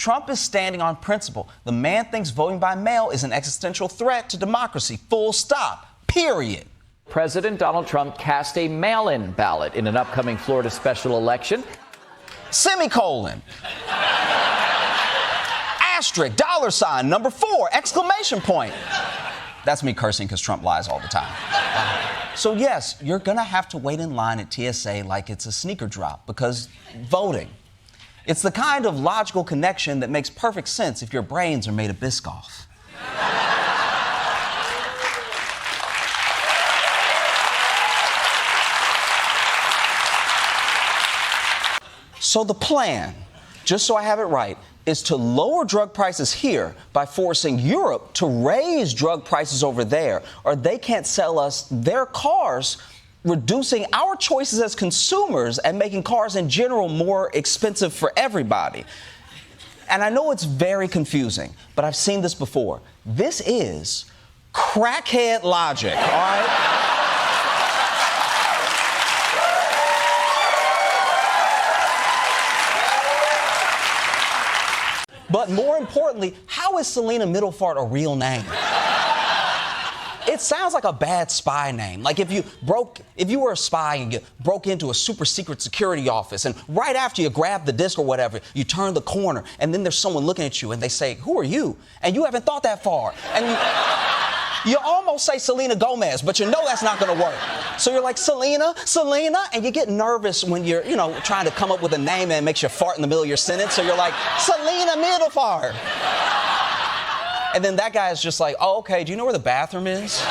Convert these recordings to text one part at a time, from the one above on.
Trump is standing on principle. The man thinks voting by mail is an existential threat to democracy. Full stop. Period. President Donald Trump cast a mail-in ballot in an upcoming Florida special election. Semicolon. Asterisk, $, number 4, exclamation point. That's me cursing because Trump lies all the time. So yes, you're going to have to wait in line at TSA like it's a sneaker drop because voting. It's the kind of logical connection that makes perfect sense if your brains are made of Biscoff. So the plan, just so I have it right, is to lower drug prices here by forcing Europe to raise drug prices over there, or they can't sell us their cars, reducing our choices as consumers and making cars in general more expensive for everybody. And I know it's very confusing, but I've seen this before. This is crackhead logic, all right? But more importantly, how is Selena Middlefart a real name? It sounds like a bad spy name. Like if you were a spy and you broke into a super secret security office and right after you grab the disc or whatever, you turn the corner and then there's someone looking at you and they say, "Who are you?" And you haven't thought that far. And you almost say Selena Gomez, but you know that's not going to work. So you're like, Selena, and you get nervous when you're, trying to come up with a name and it makes you fart in the middle of your sentence. So you're like, Selena Middlefart. And then that guy is just like, "Oh, okay, do you know where the bathroom is?"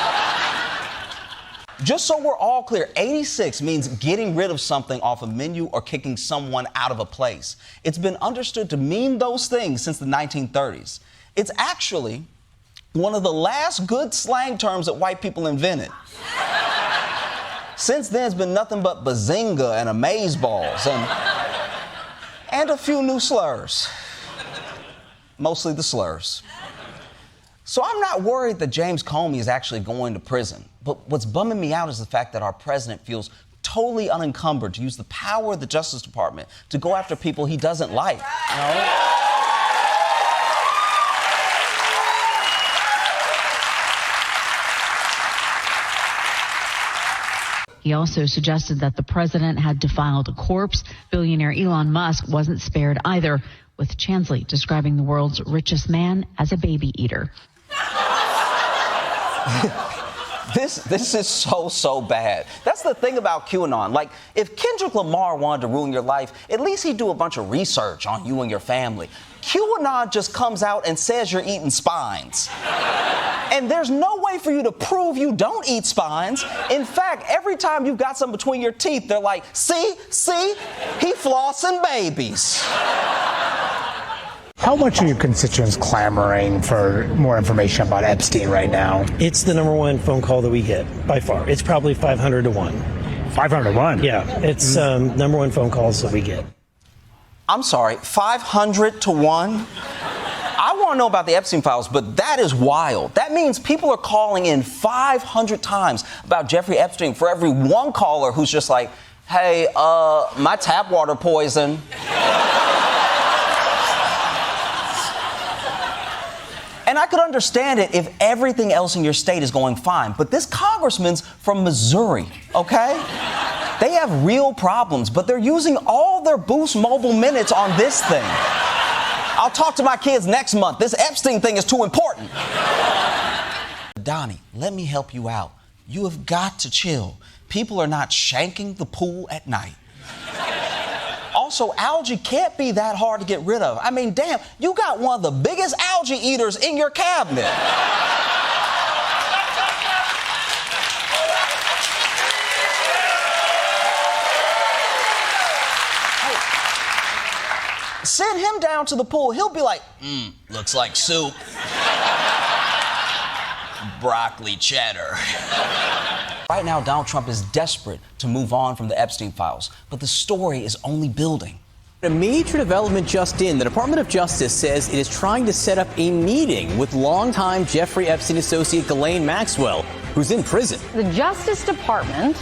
Just so we're all clear, 86 means getting rid of something off a menu or kicking someone out of a place. It's been understood to mean those things since the 1930s. It's actually one of the last good slang terms that white people invented. Since then, it's been nothing but bazinga and amazeballs and a few new slurs. Mostly the slurs. So I'm not worried that James Comey is actually going to prison. But what's bumming me out is the fact that our president feels totally unencumbered to use the power of the Justice Department to go after people he doesn't like. He also suggested that the president had defiled a corpse. Billionaire Elon Musk wasn't spared either, with Chansley describing the world's richest man as a baby eater. This is so bad. That's the thing about QAnon. Like, if Kendrick Lamar wanted to ruin your life, at least he'd do a bunch of research on you and your family. QAnon just comes out and says you're eating spines. And there's no way for you to prove you don't eat spines. In fact, every time you've got some between your teeth, they're like, see, he flossing babies. How much are your constituents clamoring for more information about Epstein right now? It's the number one phone call that we get, by far. It's probably 500 to 1. 500 to 1? Yeah, it's number one phone calls that we get. I'm sorry, 500 to 1? I want to know about the Epstein files, but that is wild. That means people are calling in 500 times about Jeffrey Epstein for every one caller who's just like, "Hey, my tap water poison." And I could understand it if everything else in your state is going fine. But this congressman's from Missouri, okay? They have real problems, but they're using all their Boost Mobile minutes on this thing. I'll talk to my kids next month. This Epstein thing is too important. Donnie, let me help you out. You have got to chill. People are not shanking the pool at night. Also, algae can't be that hard to get rid of. I mean, damn, you got one of the biggest algae eaters in your cabinet. Hey, send him down to the pool. He'll be like, looks like soup. Broccoli cheddar. Right now, Donald Trump is desperate to move on from the Epstein files, but the story is only building. A major development just in. The Department of Justice says it is trying to set up a meeting with longtime Jeffrey Epstein associate Ghislaine Maxwell, who's in prison. The Justice Department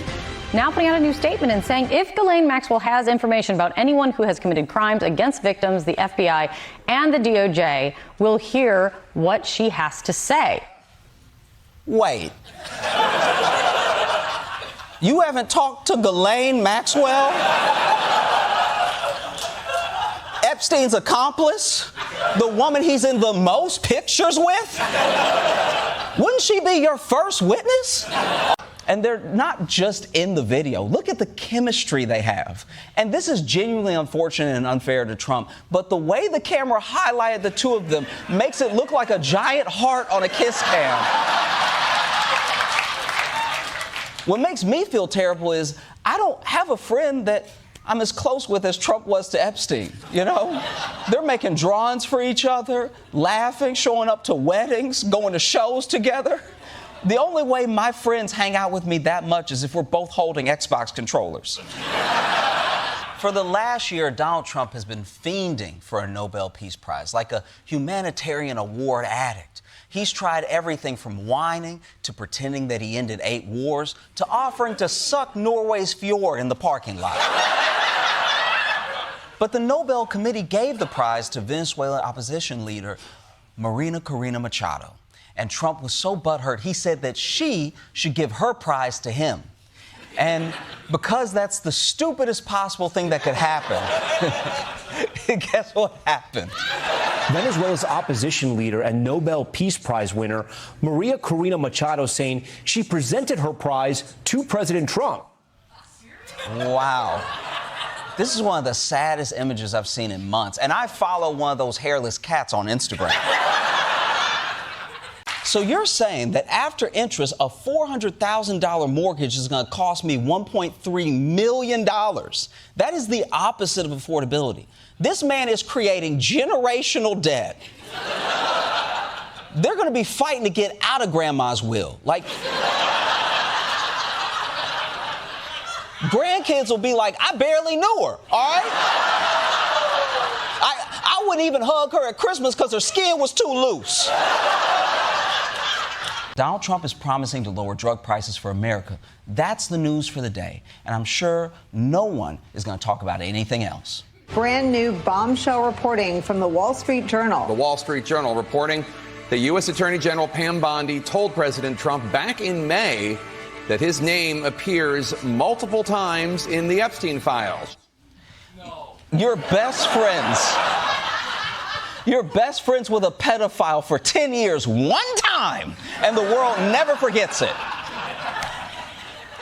now putting out a new statement and saying if Ghislaine Maxwell has information about anyone who has committed crimes against victims, the FBI and the DOJ will hear what she has to say. Wait. You haven't talked to Ghislaine Maxwell? Epstein's accomplice? The woman he's in the most pictures with? Wouldn't she be your first witness? And they're not just in the video. Look at the chemistry they have. And this is genuinely unfortunate and unfair to Trump, but the way the camera highlighted the two of them makes it look like a giant heart on a kiss cam. What makes me feel terrible is I don't have a friend that I'm as close with as Trump was to Epstein, you know? They're making drawings for each other, laughing, showing up to weddings, going to shows together. The only way my friends hang out with me that much is if we're both holding Xbox controllers. For the last year, Donald Trump has been fiending for a Nobel Peace Prize, like a humanitarian award addict. He's tried everything from whining to pretending that he ended 8 wars to offering to suck Norway's fjord in the parking lot. But the Nobel Committee gave the prize to Venezuelan opposition leader Maria Corina Machado. And Trump was so butthurt, he said that she should give her prize to him. And because that's the stupidest possible thing that could happen, guess what happened? Venezuela's opposition leader and Nobel Peace Prize winner, Maria Corina Machado, saying she presented her prize to President Trump. Wow. This is one of the saddest images I've seen in months. And I follow one of those hairless cats on Instagram. So you're saying that after interest, a $400,000 mortgage is going to cost me $1.3 million. That is the opposite of affordability. This man is creating generational debt. They're going to be fighting to get out of grandma's will. Like, grandkids will be like, I barely knew her, all right? I wouldn't even hug her at Christmas because her skin was too loose. Donald Trump is promising to lower drug prices for America. That's the news for the day. And I'm sure no one is going to talk about anything else. Brand new bombshell reporting from the Wall Street Journal. The Wall Street Journal reporting that U.S. Attorney General Pam Bondi told President Trump back in May that his name appears multiple times in the Epstein files. No. You're best friends. You're best friends with a pedophile for 10 years, one time, and the world never forgets it.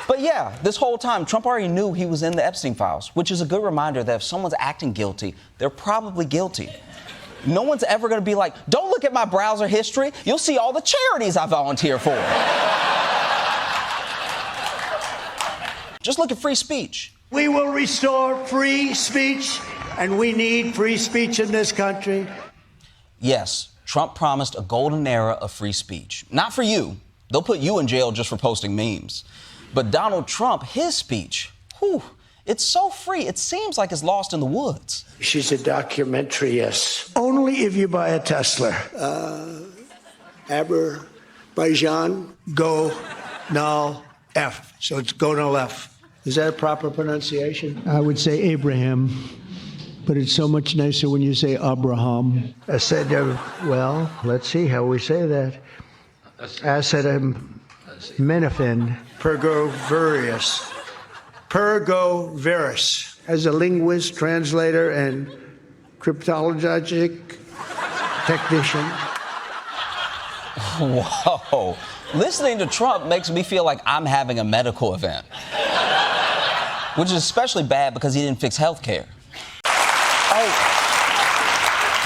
But yeah, this whole time, Trump already knew he was in the Epstein files, which is a good reminder that if someone's acting guilty, they're probably guilty. No one's ever going to be like, don't look at my browser history. You'll see all the charities I volunteer for. Just look at free speech. We will restore free speech, and we need free speech in this country. Yes, Trump promised a golden era of free speech. Not for you. They'll put you in jail just for posting memes. But Donald Trump, his speech, whew, it's so free, it seems like it's lost in the woods. She's a documentary, yes. Only if you buy a Tesla. Azerbaijan, go, null, F. So it's go, null, F. Is that a proper pronunciation? I would say Abraham. But it's so much nicer when you say Abraham. I said, well, let's see how we say that. Acetaminophen, pergoverus. Pergoverus. As a linguist, translator, and cryptologic technician. Whoa. Listening to Trump makes me feel like I'm having a medical event. Which is especially bad because he didn't fix health care.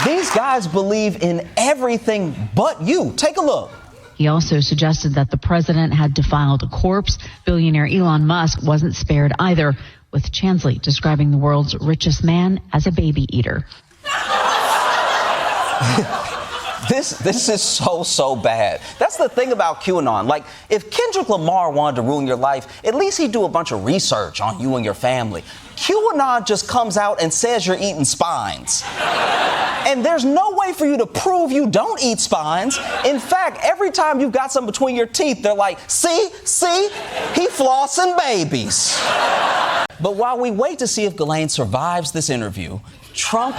These guys believe in everything but you. Take a look. He also suggested that the president had defiled a corpse. Billionaire Elon Musk wasn't spared either, with Chansley describing the world's richest man as a baby eater. This is so bad. That's the thing about QAnon. Like, if Kendrick Lamar wanted to ruin your life, at least he'd do a bunch of research on you and your family. QAnon just comes out and says you're eating spines. And there's no way for you to prove you don't eat spines. In fact, every time you've got some between your teeth, they're like, see, he flossing babies. But while we wait to see if Ghislaine survives this interview, Trump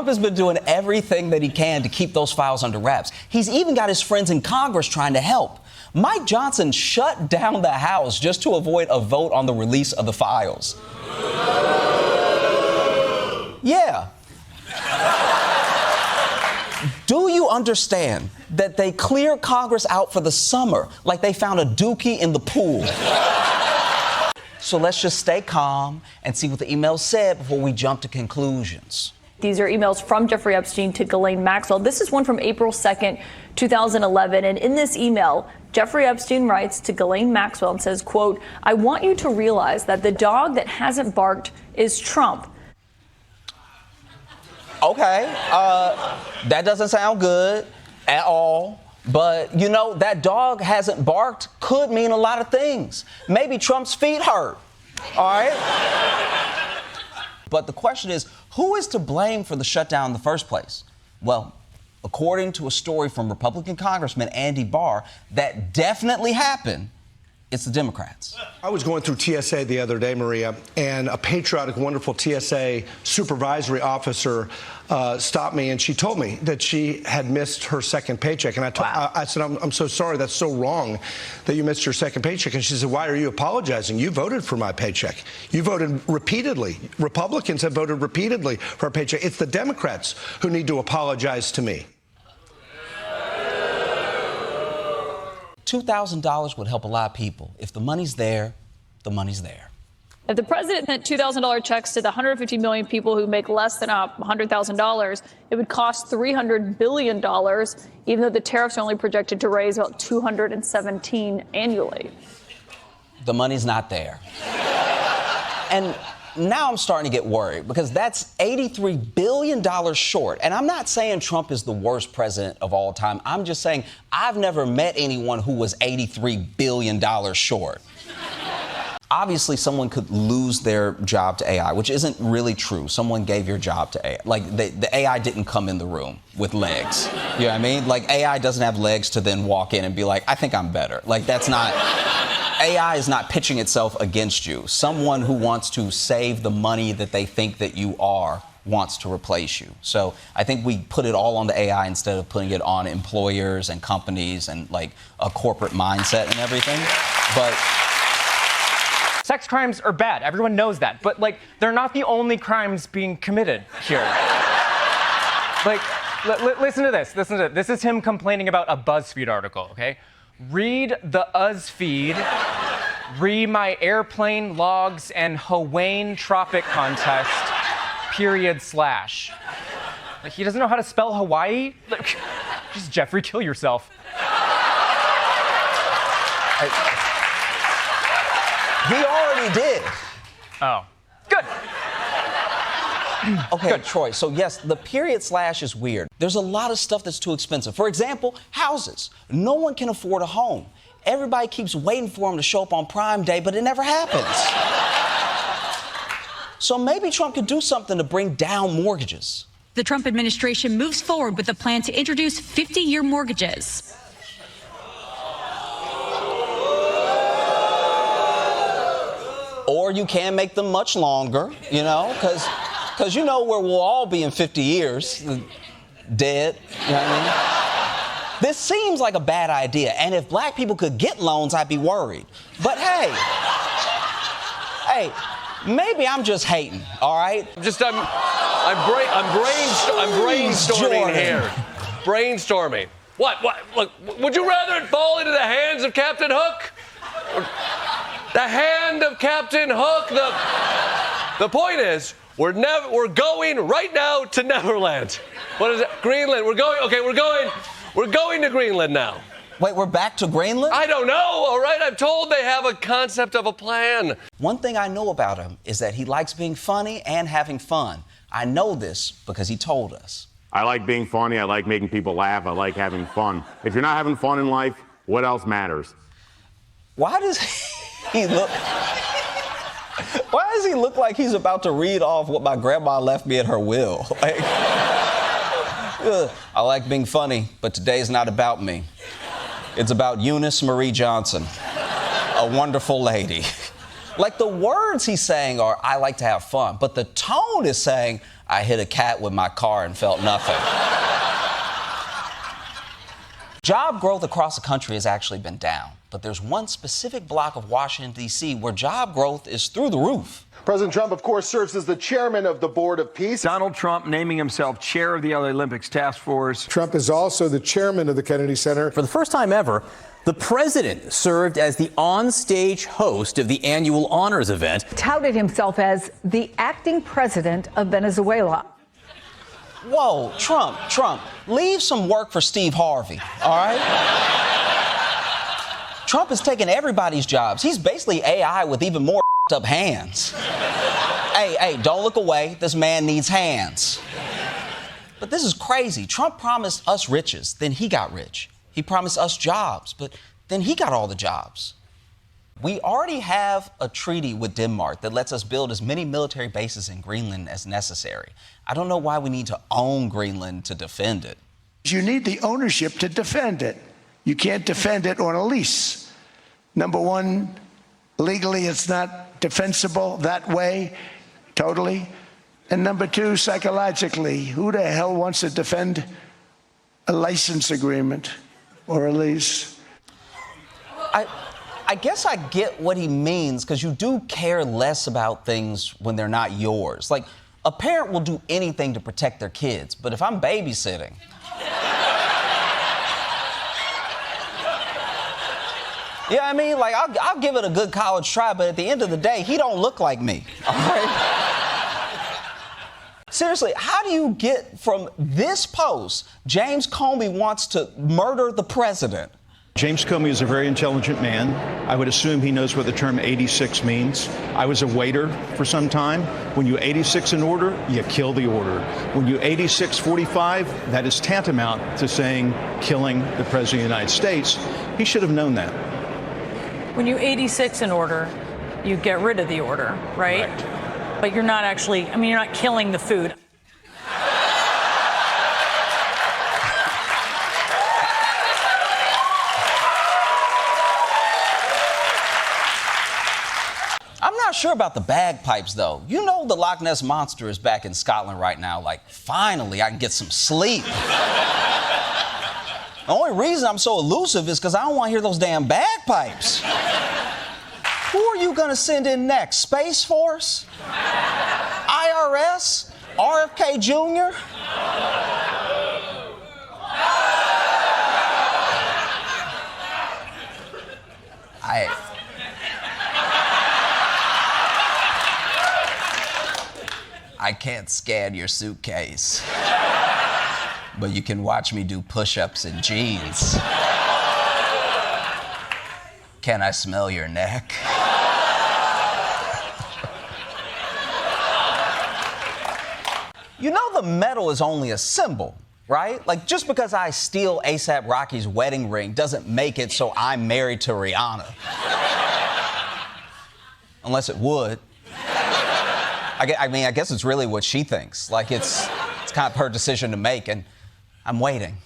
has been doing everything that he can to keep those files under wraps. He's even got his friends in Congress trying to help. Mike Johnson shut down the House just to avoid a vote on the release of the files. Yeah. Do you understand that they clear Congress out for the summer like they found a dookie in the pool? So let's just stay calm and see what the email said before we jump to conclusions. These are emails from Jeffrey Epstein to Ghislaine Maxwell. This is one from April 2nd, 2011. And in this email, Jeffrey Epstein writes to Ghislaine Maxwell and says, quote, "I want you to realize that the dog that hasn't barked is Trump." Okay, that doesn't sound good at all. But, you know, that dog hasn't barked could mean a lot of things. Maybe Trump's feet hurt, all right? But the question is, who is to blame for the shutdown in the first place? Well, according to a story from Republican Congressman Andy Barr, that definitely happened. It's the Democrats. I was going through TSA the other day, Maria, and a patriotic, wonderful TSA supervisory officer stopped me, and she told me that she had missed her second paycheck. And I said, I'm so sorry. That's so wrong that you missed your second paycheck. And she said, why are you apologizing? You voted for my paycheck. You voted repeatedly. Republicans have voted repeatedly for a paycheck. It's the Democrats who need to apologize to me. $2,000 would help a lot of people. If the money's there, the money's there. If the president sent $2,000 checks to the 150 million people who make less than $100,000, it would cost $300 billion, even though the tariffs are only projected to raise about $217 annually. The money's not there. And now I'm starting to get worried because that's $83 billion short. And I'm not saying Trump is the worst president of all time. I'm just saying I've never met anyone who was $83 billion short. Obviously, someone could lose their job to AI, which isn't really true. Someone gave your job to AI. Like, the AI didn't come in the room with legs. You know what I mean? Like, AI doesn't have legs to then walk in and be like, I think I'm better. Like, that's not... AI is not pitching itself against you. Someone who wants to save the money that they think that you are wants to replace you. So I think we put it all on the AI instead of putting it on employers and companies and like a corporate mindset and everything. But sex crimes are bad. Everyone knows that. But like, they're not the only crimes being committed here. Like, listen to this. Listen to this. This is him complaining about a BuzzFeed article, okay? Read the UzzFeed, re my airplane logs and Hawaiian tropic contest, / Like, he doesn't know how to spell Hawaii? Like, just Jeffrey, kill yourself. He already did. Oh, good. Okay, good. Troy, so yes, the / is weird. There's a lot of stuff that's too expensive. For example, houses. No one can afford a home. Everybody keeps waiting for them to show up on Prime Day, but it never happens. So maybe Trump could do something to bring down mortgages. The Trump administration moves forward with a plan to introduce 50-year mortgages. Or you can make them much longer, you know, because you know where we'll all be in 50 years, dead, you know what I mean? This seems like a bad idea, and if black people could get loans, I'd be worried. But hey, maybe I'm just hating, all right? I'm brainstorming here. Brainstorming. What? Look, would you rather it fall into the hands of Captain Hook? The hand of Captain Hook. The point is, we're going right now to Neverland. What is it? Greenland. We're going to Greenland now. Wait, we're back to Greenland? I don't know, all right? I'm told they have a concept of a plan. One thing I know about him is that he likes being funny and having fun. I know this because he told us. I like being funny. I like making people laugh. I like having fun. If you're not having fun in life, what else matters? Why does he look... Why does he look like he's about to read off what my grandma left me at her will? Like, I like being funny, but today's not about me. It's about Eunice Marie Johnson, a wonderful lady. Like, the words he's saying are, I like to have fun, but the tone is saying, I hit a cat with my car and felt nothing. Job growth across the country has actually been down, but there's one specific block of Washington, D.C. where job growth is through the roof. President Trump, of course, serves as the chairman of the Board of Peace. Donald Trump naming himself chair of the LA Olympics Task Force. Trump is also the chairman of the Kennedy Center. For the first time ever, the president served as the on-stage host of the annual honors event. Touted himself as the acting president of Venezuela. Whoa, Trump, leave some work for Steve Harvey, all right? Trump is taking everybody's jobs. He's basically AI with even more up hands. Hey, don't look away. This man needs hands. But this is crazy. Trump promised us riches, then he got rich. He promised us jobs, but then he got all the jobs. We already have a treaty with Denmark that lets us build as many military bases in Greenland as necessary. I don't know why we need to own Greenland to defend it. You need the ownership to defend it. You can't defend it on a lease. Number one, legally it's not defensible that way, totally. And number two, psychologically, who the hell wants to defend a license agreement or a lease? I guess I get what he means, because you do care less about things when they're not yours. Like, a parent will do anything to protect their kids, but if I'm babysitting... Yeah, I mean, like, I'll give it a good college try, but at the end of the day, he don't look like me, all right? Seriously, how do you get from this post, James Comey wants to murder the president? James Comey is a very intelligent man. I would assume he knows what the term 86 means. I was a waiter for some time. When you 86 an order, you kill the order. When you 86-45, that is tantamount to saying killing the President of the United States. He should have known that. When you 86 an order, you get rid of the order, right? But you're not actually, I mean, you're not killing the food. I'm not sure about the bagpipes, though. You know the Loch Ness Monster is back in Scotland right now. Like, finally, I can get some sleep. The only reason I'm so elusive is because I don't want to hear those damn bagpipes. Who are you going to send in next? Space Force? IRS? RFK Jr.? I can't scan your suitcase, but you can watch me do push-ups in jeans. Can I smell your neck? You know the medal is only a symbol, right? Like, just because I steal A$AP Rocky's wedding ring doesn't make it so I'm married to Rihanna. Unless it would. I guess it's really what she thinks. Like, it's kind of her decision to make, and I'm waiting.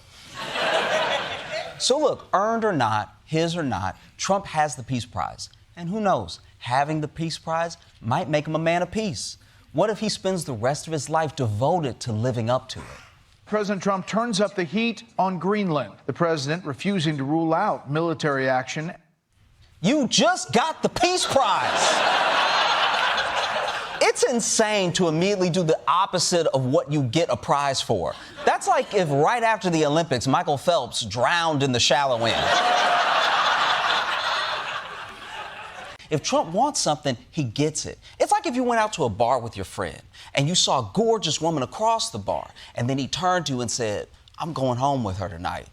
So look, earned or not, his or not, Trump has the Peace Prize. And who knows, having the Peace Prize might make him a man of peace. What if he spends the rest of his life devoted to living up to it? President Trump turns up the heat on Greenland. The president refusing to rule out military action. You just got the Peace Prize! It's insane to immediately do the opposite of what you get a prize for. That's like if right after the Olympics, Michael Phelps drowned in the shallow end. If Trump wants something, he gets it. It's like if you went out to a bar with your friend and you saw a gorgeous woman across the bar, and then he turned to you and said, I'm going home with her tonight.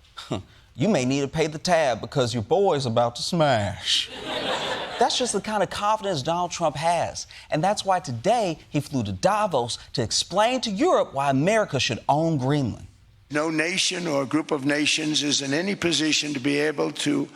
you may need to pay the tab because your boy's about to smash. That's just the kind of confidence Donald Trump has. And that's why today he flew to Davos to explain to Europe why America should own Greenland. No nation or group of nations is in any position to be able to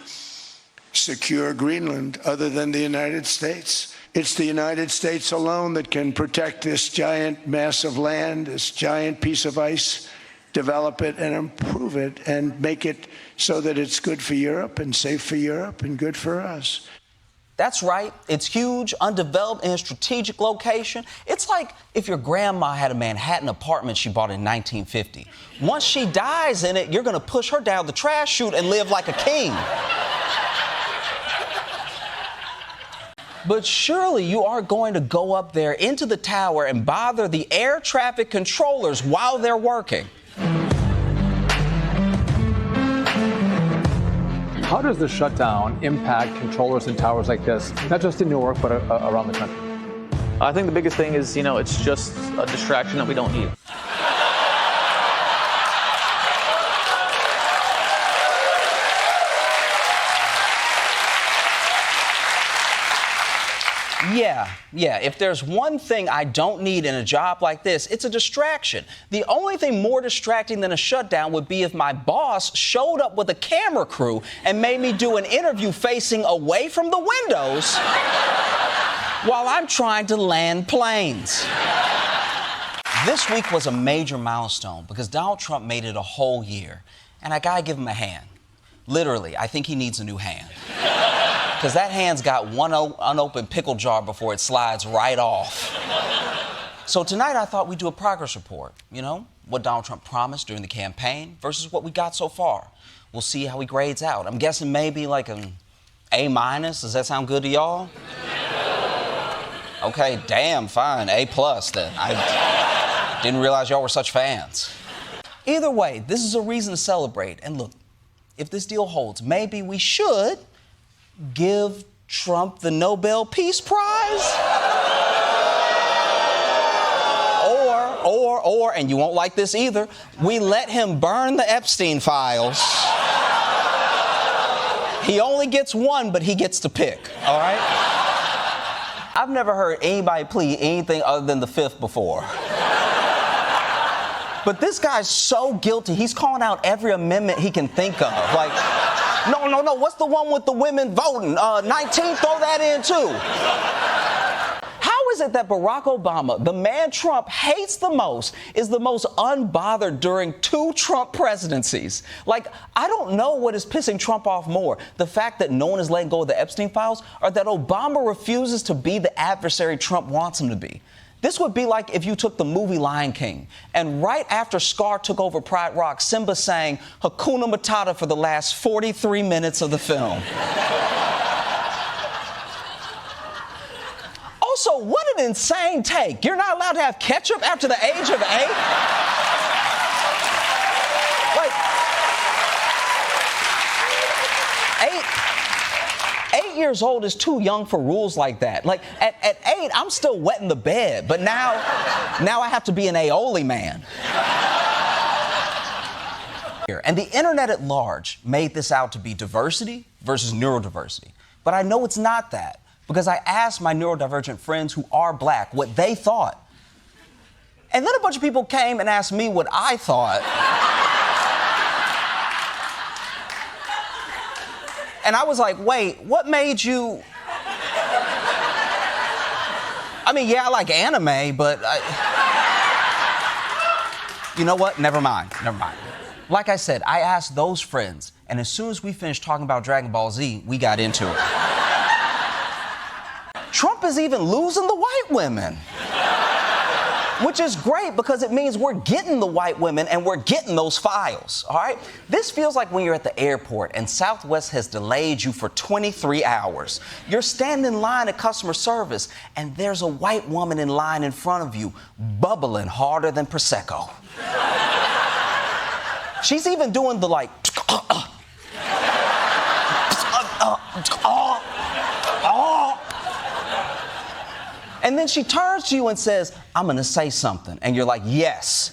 secure Greenland other than the United States. It's the United States alone that can protect this giant mass of land, this giant piece of ice, develop it and improve it and make it so that it's good for Europe and safe for Europe and good for us. That's right. It's huge, undeveloped, in a strategic location. It's like if your grandma had a Manhattan apartment she bought in 1950. Once she dies in it, you're going to push her down the trash chute and live like a king. But surely you aren't going to go up there into the tower and bother the air traffic controllers while they're working. How does the shutdown impact controllers in towers like this, not just in Newark, but around the country? I think the biggest thing is, it's just a distraction that we don't need. Yeah. If there's one thing I don't need in a job like this, it's a distraction. The only thing more distracting than a shutdown would be if my boss showed up with a camera crew and made me do an interview facing away from the windows while I'm trying to land planes. This week was a major milestone because Donald Trump made it a whole year, and I gotta give him a hand. Literally, I think he needs a new hand. Because that hand's got one unopened pickle jar before it slides right off. So tonight I thought we'd do a progress report, what Donald Trump promised during the campaign versus what we got so far. We'll see how he grades out. I'm guessing maybe like an A-. Does that sound good to y'all? Okay, damn, fine, A+ then. I didn't realize y'all were such fans. Either way, this is a reason to celebrate. And look, if this deal holds, maybe we should give Trump the Nobel Peace Prize? Or, and you won't like this either, we let him burn the Epstein files. He only gets one, but he gets to pick, all right? I've never heard anybody plead anything other than the fifth before. But this guy's so guilty, he's calling out every amendment he can think of. Like, no, what's the one with the women voting? 19, throw that in too. How is it that Barack Obama, the man Trump hates the most, is the most unbothered during 2 Trump presidencies? Like, I don't know what is pissing Trump off more, the fact that no one is letting go of the Epstein files, or that Obama refuses to be the adversary Trump wants him to be. This would be like if you took the movie Lion King, and right after Scar took over Pride Rock, Simba sang Hakuna Matata for the last 43 minutes of the film. Also, what an insane take. You're not allowed to have ketchup after the age of 8? Like, 8 years old is too young for rules like that. Like, at 8, I'm still wetting the bed, but now I have to be an aioli man. And the internet at large made this out to be diversity versus neurodiversity. But I know it's not that, because I asked my neurodivergent friends who are black what they thought. And then a bunch of people came and asked me what I thought. And I was like, wait, what made you... I mean, yeah, I like anime, but you know what? Never mind. Like I said, I asked those friends, and as soon as we finished talking about Dragon Ball Z, we got into it. Trump is even losing the white women. Which is great because it means we're getting the white women and we're getting those files, all right? This feels like when you're at the airport and Southwest has delayed you for 23 hours. You're standing in line at customer service and there's a white woman in line in front of you, bubbling harder than Prosecco. She's even doing the like, and then she turns to you and says, I'm gonna say something. And you're like, yes.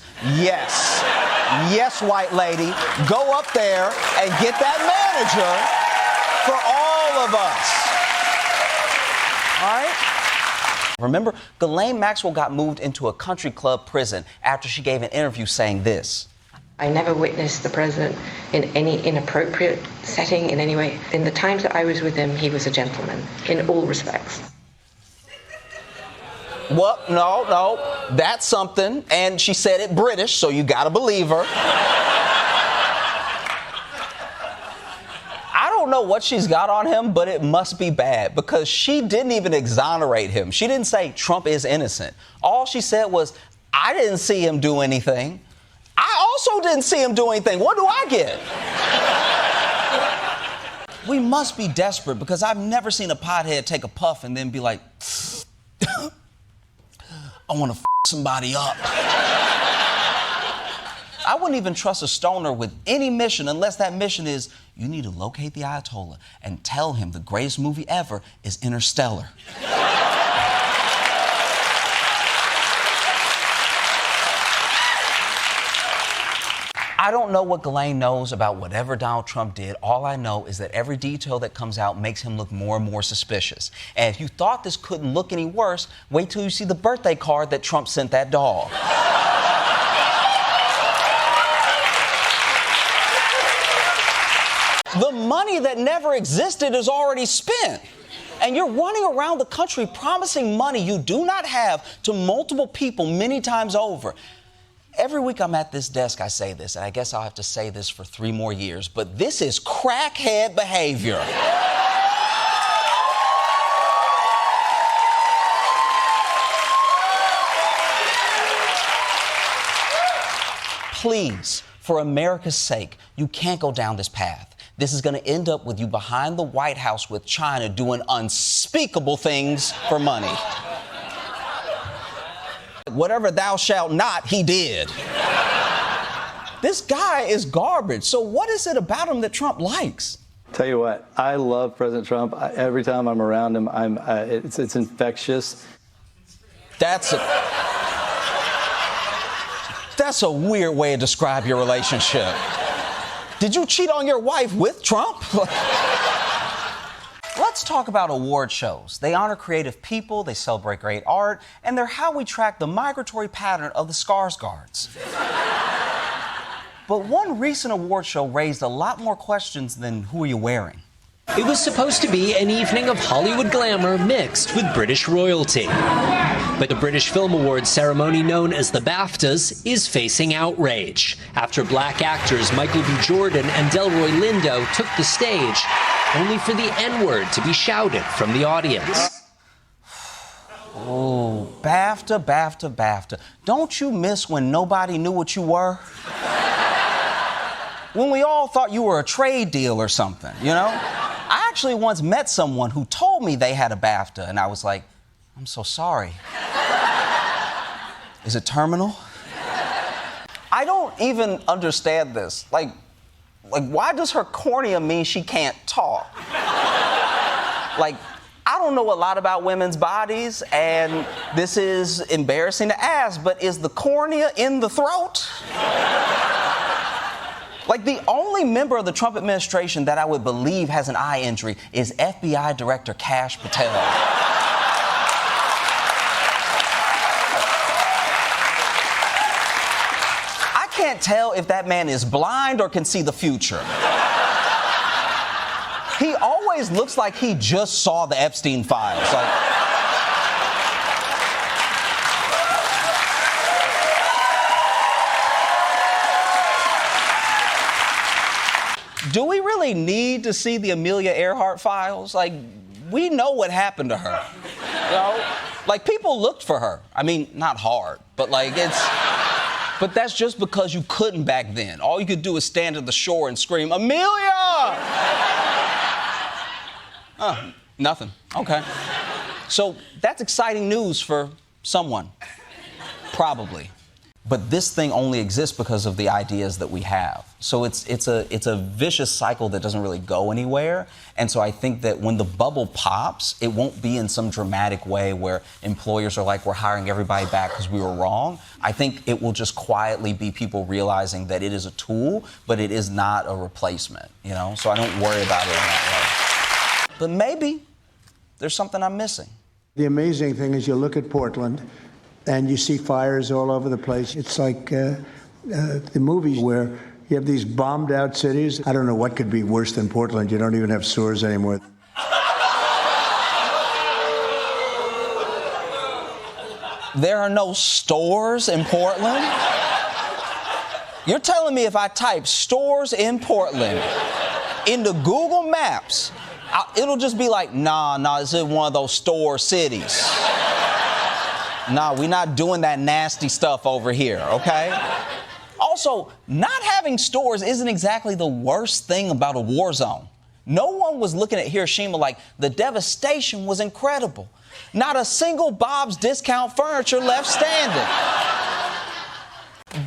Yes, white lady, go up there and get that manager for all of us. All right? Remember, Ghislaine Maxwell got moved into a country club prison after she gave an interview saying this. I never witnessed the president in any inappropriate setting in any way. In the times that I was with him, he was a gentleman in all respects. Well, no, that's something. And she said it British, so you gotta believe her. I don't know what she's got on him, but it must be bad because she didn't even exonerate him. She didn't say Trump is innocent. All she said was, I didn't see him do anything. I also didn't see him do anything. What do I get? We must be desperate because I've never seen a pothead take a puff and then be like, I want to somebody up. I wouldn't even trust a stoner with any mission unless that mission is, you need to locate the Ayatollah and tell him the greatest movie ever is Interstellar. I don't know what Ghislaine knows about whatever Donald Trump did. All I know is that every detail that comes out makes him look more and more suspicious. And if you thought this couldn't look any worse, wait till you see the birthday card that Trump sent that dog. The money that never existed is already spent. And you're running around the country promising money you do not have to multiple people many times over. Every week I'm at this desk, I say this, and I guess I'll have to say this for 3 more years, but this is crackhead behavior. Please, for America's sake, you can't go down this path. This is going to end up with you behind the White House with China doing unspeakable things for money. Whatever thou shalt not, he did. This guy is garbage. So what is it about him that Trump likes? Tell you what, I love President Trump. Every time I'm around him, it's infectious. That's a weird way to describe your relationship. Did you cheat on your wife with Trump? Let's talk about award shows. They honor creative people, they celebrate great art, and they're how we track the migratory pattern of the Skarsgårds. But one recent award show raised a lot more questions than who are you wearing? It was supposed to be an evening of Hollywood glamour mixed with British royalty. But the British Film Awards ceremony known as the BAFTAs is facing outrage after black actors Michael B. Jordan and Delroy Lindo took the stage only for the N-word to be shouted from the audience. Oh, BAFTA. Don't you miss when nobody knew what you were? When we all thought you were a trade deal or something, you know? I actually once met someone who told me they had a BAFTA, and I was like, I'm so sorry. Is it terminal? I don't even understand this. Like, why does her cornea mean she can't talk? Like, I don't know a lot about women's bodies, and this is embarrassing to ask, but is the cornea in the throat? Like, the only member of the Trump administration that I would believe has an eye injury is FBI Director Kash Patel. I can't tell if that man is blind or can see the future. He always looks like he just saw the Epstein files. Do we really need to see the Amelia Earhart files? Like, we know what happened to her. You know? Like, people looked for her. I mean, not hard, but but that's just because you couldn't back then. All you could do is stand at the shore and scream, Amelia! Nothing. Okay. So that's exciting news for someone. Probably. But this thing only exists because of the ideas that we have. So it's a vicious cycle that doesn't really go anywhere. And so I think that when the bubble pops, it won't be in some dramatic way where employers are like, we're hiring everybody back because we were wrong. I think it will just quietly be people realizing that it is a tool, but it is not a replacement, you know? So I don't worry about it in that way. But maybe there's something I'm missing. The amazing thing is you look at Portland and you see fires all over the place. It's like the movies where you have these bombed out cities. I don't know what could be worse than Portland. You don't even have sewers anymore. There are no stores in Portland? You're telling me if I type stores in Portland into Google Maps, it'll just be like, nah, this is one of those store cities. Nah, we're not doing that nasty stuff over here, okay? Also, not having stores isn't exactly the worst thing about a war zone. No one was looking at Hiroshima like the devastation was incredible. Not a single Bob's Discount Furniture left standing.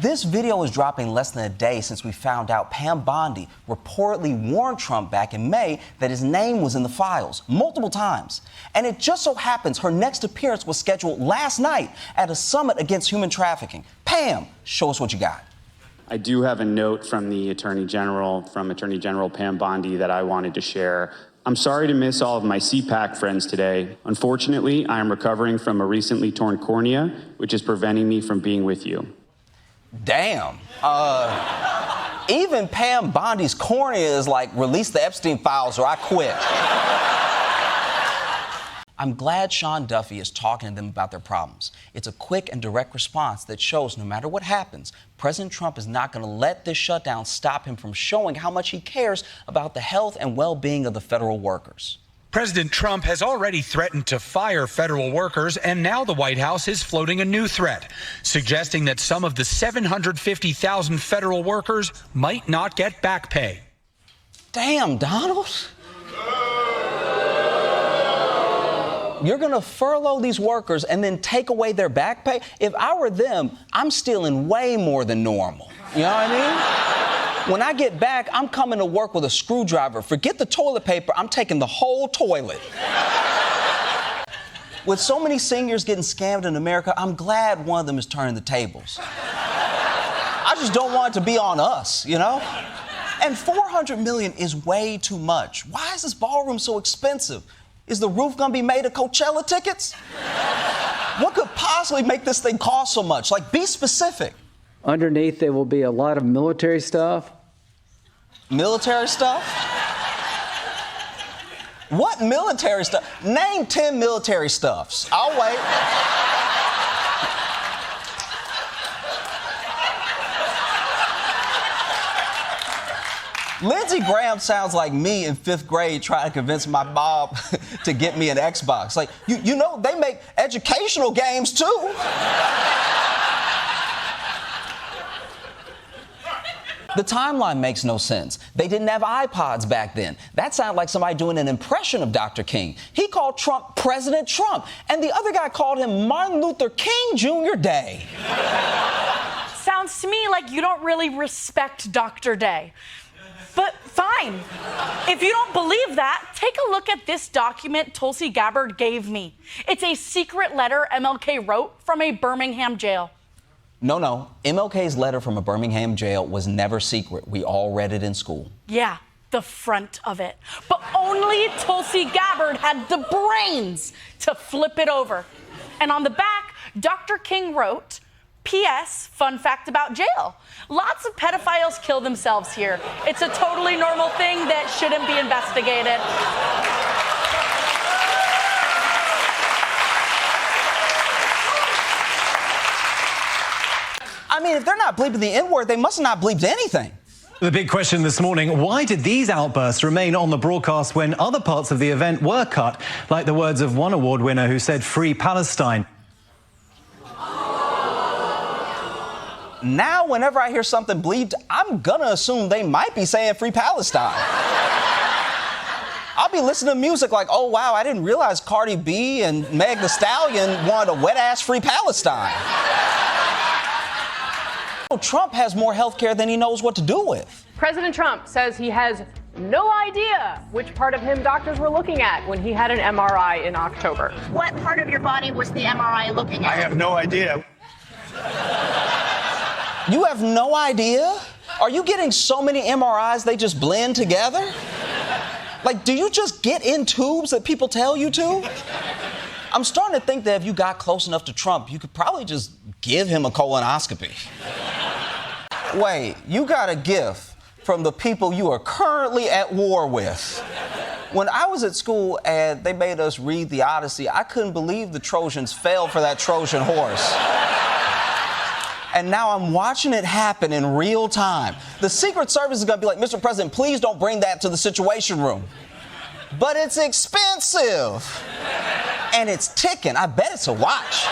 This video is dropping less than a day since we found out Pam Bondi reportedly warned Trump back in May that his name was in the files multiple times. And it just so happens her next appearance was scheduled last night at a summit against human trafficking. Pam, show us what you got. I do have a note from the Attorney General Pam Bondi that I wanted to share. I'm sorry to miss all of my CPAC friends today. Unfortunately, I am recovering from a recently torn cornea, which is preventing me from being with you. Damn. Even Pam Bondi's cornea is like, release the Epstein files or I quit. I'm glad Sean Duffy is talking to them about their problems. It's a quick and direct response that shows no matter what happens, President Trump is not going to let this shutdown stop him from showing how much he cares about the health and well-being of the federal workers. President Trump has already threatened to fire federal workers, and now the White House is floating a new threat, suggesting that some of the 750,000 federal workers might not get back pay. Damn, Donald. You're going to furlough these workers and then take away their back pay? If I were them, I'm stealing way more than normal. You know what I mean? When I get back, I'm coming to work with a screwdriver. Forget the toilet paper, I'm taking the whole toilet. With so many seniors getting scammed in America, I'm glad one of them is turning the tables. I just don't want it to be on us, you know? And $400 million is way too much. Why is this ballroom so expensive? Is the roof gonna be made of Coachella tickets? What could possibly make this thing cost so much? Like, be specific. Underneath, there will be a lot of military stuff. Military stuff? What military stuff? Name 10 military stuffs. I'll wait. Lindsey Graham sounds like me in 5th grade trying to convince my mom to get me an Xbox. Like, you know, they make educational games too. The timeline makes no sense. They didn't have iPods back then. That sounded like somebody doing an impression of Dr. King. He called Trump President Trump, and the other guy called him Martin Luther King Jr. Day. Sounds to me like you don't really respect Dr. Day. But fine. If you don't believe that, take a look at this document Tulsi Gabbard gave me. It's a secret letter MLK wrote from a Birmingham jail. No. MLK's letter from a Birmingham jail was never secret. We all read it in school. Yeah, the front of it. But only Tulsi Gabbard had the brains to flip it over. And on the back, Dr. King wrote, P.S. Fun fact about jail. Lots of pedophiles kill themselves here. It's a totally normal thing that shouldn't be investigated. I mean, if they're not bleeping the N-word, they must not bleep anything. The big question this morning, why did these outbursts remain on the broadcast when other parts of the event were cut, like the words of one award winner who said, "Free Palestine"? Now, whenever I hear something bleeped, I'm gonna assume they might be saying "Free Palestine." I'll be listening to music like, oh, wow, I didn't realize Cardi B and Meg Thee Stallion wanted a wet-ass Free Palestine. Donald Trump has more health care than he knows what to do with. President Trump says he has no idea which part of him doctors were looking at when he had an MRI in October. What part of your body was the MRI looking at? I have no idea. You have no idea? Are you getting so many MRIs they just blend together? Like, do you just get in tubes that people tell you to? I'm starting to think that if you got close enough to Trump, you could probably just give him a colonoscopy. Wait, you got a gift from the people you are currently at war with. When I was at school and they made us read the Odyssey, I couldn't believe the Trojans fell for that Trojan horse. And now I'm watching it happen in real time. The Secret Service is gonna be like, Mr. President, please don't bring that to the Situation Room. But it's expensive. And it's ticking. I bet it's a watch.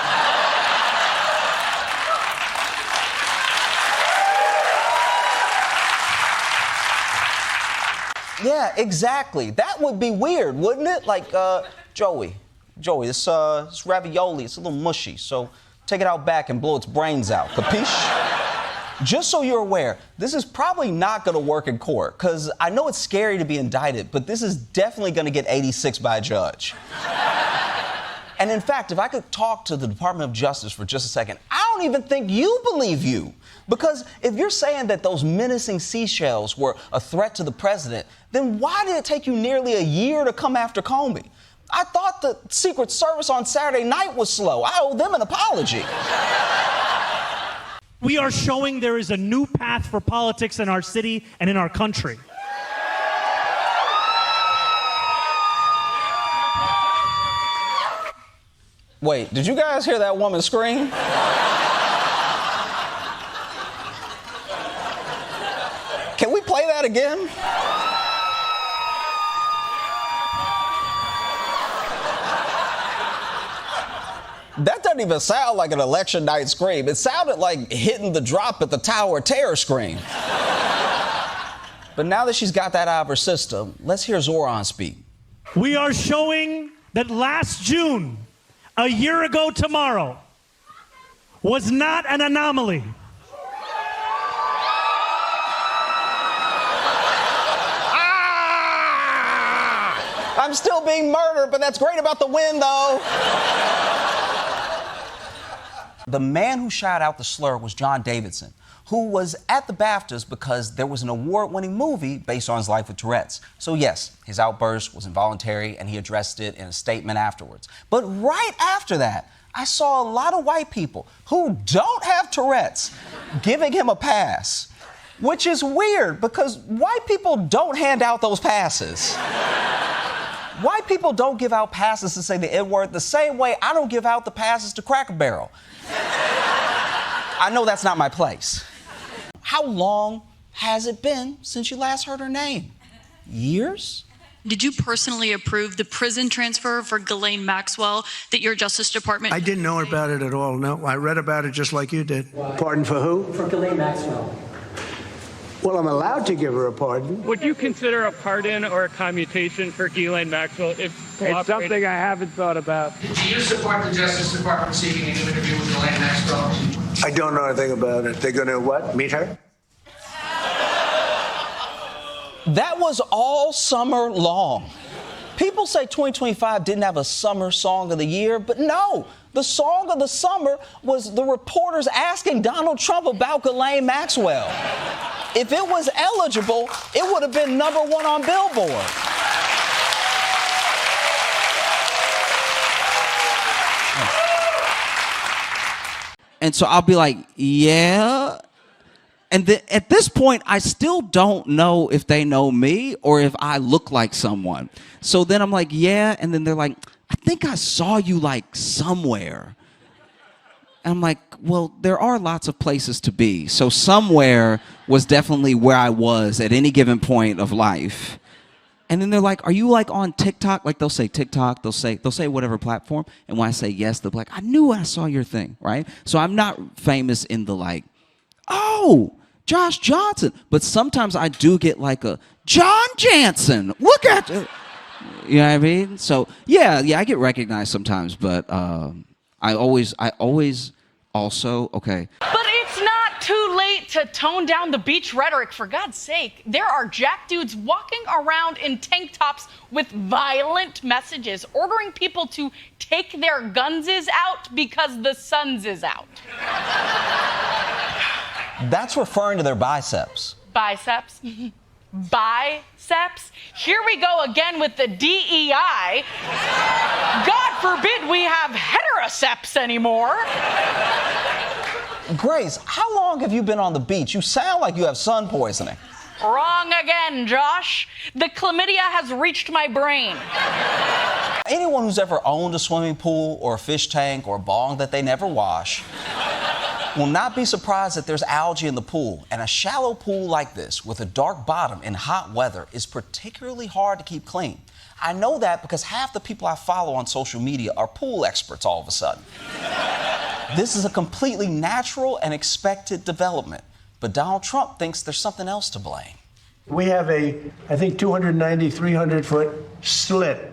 Yeah, exactly. That would be weird, wouldn't it? Like, Joey, this ravioli, it's a little mushy, so take it out back and blow its brains out. Capiche? Just so you're aware, this is probably not going to work in court, because I know it's scary to be indicted, but this is definitely going to get 86 by a judge. And in fact, if I could talk to the Department of Justice for just a second, I don't even think you believe you. Because if you're saying that those menacing seashells were a threat to the president, then why did it take you nearly a year to come after Comey? I thought the Secret Service on Saturday night was slow. I owe them an apology. We are showing there is a new path for politics in our city and in our country. Wait, did you guys hear that woman scream? Can we play that again? That doesn't even sound like an election night scream. It sounded like hitting the drop at the Tower of Terror scream. But now that she's got that out of her system, let's hear Zoran speak. We are showing that last June, a year ago tomorrow, was not an anomaly. I'm still being murdered, but that's great about the win, though. The man who shouted out the slur was John Davidson, who was at the BAFTAs because there was an award-winning movie based on his life with Tourette's. So yes, his outburst was involuntary, and he addressed it in a statement afterwards. But right after that, I saw a lot of white people who don't have Tourette's giving him a pass, which is weird because white people don't hand out those passes. White people don't give out passes to say the N-word the same way I don't give out the passes to Cracker Barrel. I know that's not my place. How long has it been since you last heard her name? Years? Did you personally approve the prison transfer for Ghislaine Maxwell that your Justice Department... I didn't know about it at all, no. I read about it just like you did. Pardon for who? For Ghislaine Maxwell. Well, I'm allowed to give her a pardon. Would you consider a pardon or a commutation for Ghislaine Maxwell if It's something I haven't thought about. Do you support the Justice Department seeking a new interview with Ghislaine Maxwell? I don't know anything about it. They're going to what? Meet her? That was all summer long. People say 2025 didn't have a summer song of the year, but no. The song of the summer was the reporters asking Donald Trump about Ghislaine Maxwell. If it was eligible, it would have been #1 on Billboard. And so I'll be like, yeah. And then at this point, I still don't know if they know me or if I look like someone. So then I'm like, yeah. And then they're like, I think I saw you like somewhere. And I'm like, well, there are lots of places to be. So somewhere was definitely where I was at any given point of life. And then they're like, are you like on TikTok? Like they'll say TikTok, they'll say whatever platform. And when I say yes, they'll be like, I knew I saw your thing, right? So I'm not famous in the like, oh, Josh Johnson. But sometimes I do get like a John Jansen. Look at it. You know what I mean? So yeah, I get recognized sometimes, but I always also, okay. But it's not too late to tone down the beach rhetoric, for God's sake. There are jack dudes walking around in tank tops with violent messages, ordering people to take their gunses out because the sun's is out. That's referring to their biceps. Biceps? Biceps? Here we go again with the DEI. God forbid we have heteroseps anymore. Grace, how long have you been on the beach? You sound like you have sun poisoning. Wrong again, Josh. The chlamydia has reached my brain. Anyone who's ever owned a swimming pool or a fish tank or a bong that they never wash will not be surprised that there's algae in the pool. And a shallow pool like this with a dark bottom in hot weather is particularly hard to keep clean. I know that because half the people I follow on social media are pool experts all of a sudden. This is a completely natural and expected development. But Donald Trump thinks there's something else to blame. We have a, I think, 290, 300-foot slit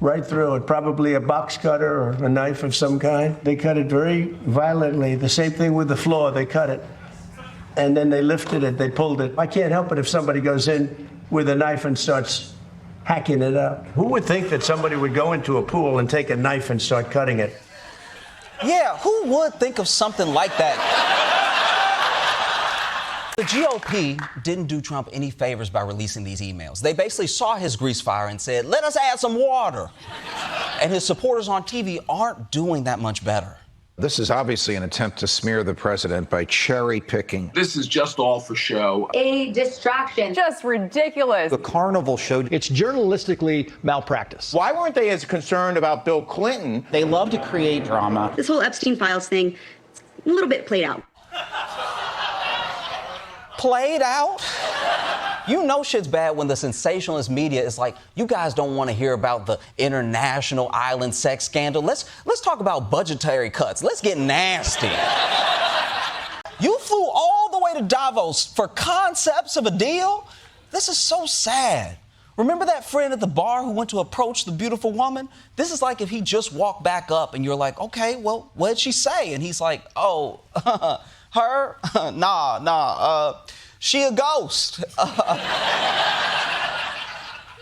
right through it, probably a box cutter or a knife of some kind. They cut it very violently. The same thing with the floor. They cut it, and then they lifted it, they pulled it. I can't help it if somebody goes in with a knife and starts hacking it up. Who would think that somebody would go into a pool and take a knife and start cutting it? Yeah, who would think of something like that? The GOP didn't do Trump any favors by releasing these emails. They basically saw his grease fire and said, let us add some water. And his supporters on TV aren't doing that much better. This is obviously an attempt to smear the president by cherry picking. This is just all for show. A distraction. Just ridiculous. The carnival show, it's journalistically malpractice. Why weren't they as concerned about Bill Clinton? They love to create drama. This whole Epstein files thing, it's a little bit played out. Played out? You know shit's bad when the sensationalist media is like, you guys don't want to hear about the international island sex scandal. Let's talk about budgetary cuts. Let's get nasty. You flew all the way to Davos for concepts of a deal? This is so sad. Remember that friend at the bar who went to approach the beautiful woman? This is like if he just walked back up and you're like, okay, well, what did she say? And he's like, oh, her? Nah, she a ghost.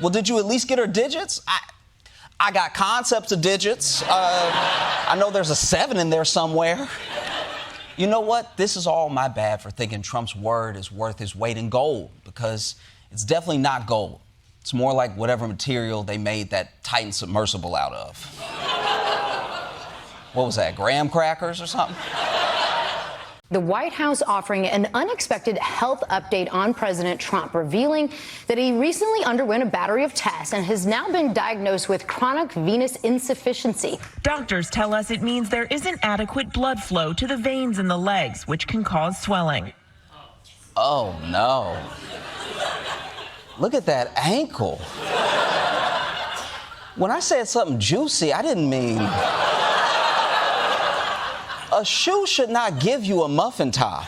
Well, did you at least get her digits? I got concepts of digits. I know there's a 7 in there somewhere. You know what? This is all my bad for thinking Trump's word is worth his weight in gold, because it's definitely not gold. It's more like whatever material they made that Titan submersible out of. What was that, graham crackers or something? The White House offering an unexpected health update on President Trump, revealing that he recently underwent a battery of tests and has now been diagnosed with chronic venous insufficiency. Doctors tell us it means there isn't adequate blood flow to the veins in the legs, which can cause swelling. Oh, no. Look at that ankle. When I said something juicy, I didn't mean... A shoe should not give you a muffin top.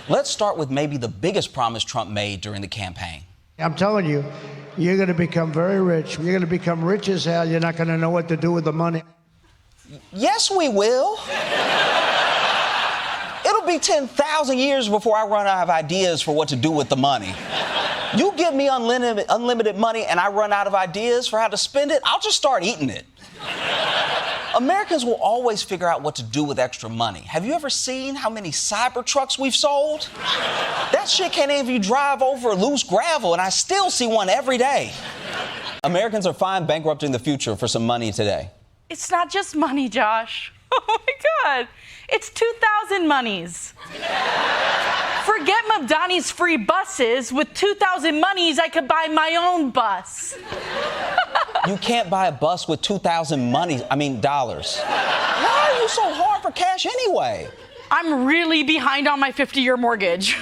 Let's start with maybe the biggest promise Trump made during the campaign. I'm telling you, you're going to become very rich. You're going to become rich as hell. You're not going to know what to do with the money. Yes, we will. It'll be 10,000 years before I run out of ideas for what to do with the money. You give me unlimited money and I run out of ideas for how to spend it, I'll just start eating it. Americans will always figure out what to do with extra money. Have you ever seen how many cyber trucks we've sold? That shit can't even drive over loose gravel, and I still see one every day. Americans are fine bankrupting the future for some money today. It's not just money, Josh. Oh my God. It's 2,000 monies. Forget Mamdani's free buses. With 2,000 monies, I could buy my own bus. You can't buy a bus with 2,000 dollars. Why are you so hard for cash anyway? I'm really behind on my 50-year mortgage.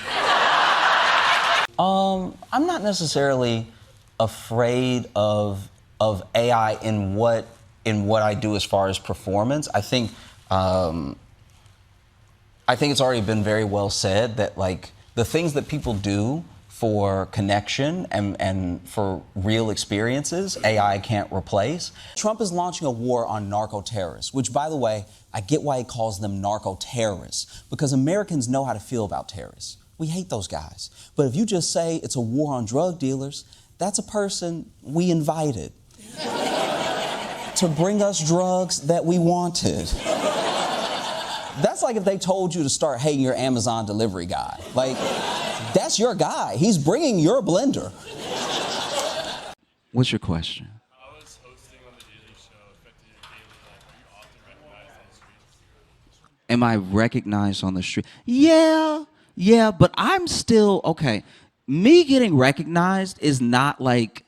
I'm not necessarily afraid of AI in what I do as far as performance. I think it's already been very well said that, like, the things that people do for connection and for real experiences, AI can't replace. Trump is launching a war on narco-terrorists, which, by the way, I get why he calls them narco-terrorists, because Americans know how to feel about terrorists. We hate those guys. But if you just say it's a war on drug dealers, that's a person we invited to bring us drugs that we wanted. That's like if they told you to start hating your Amazon delivery guy. Like, that's your guy. He's bringing your blender. What's your question? How is hosting on the Daily Show affecting your daily life? Are you often recognized on the streets? Am I recognized on the street? Yeah, but I'm still, okay. Me getting recognized is not like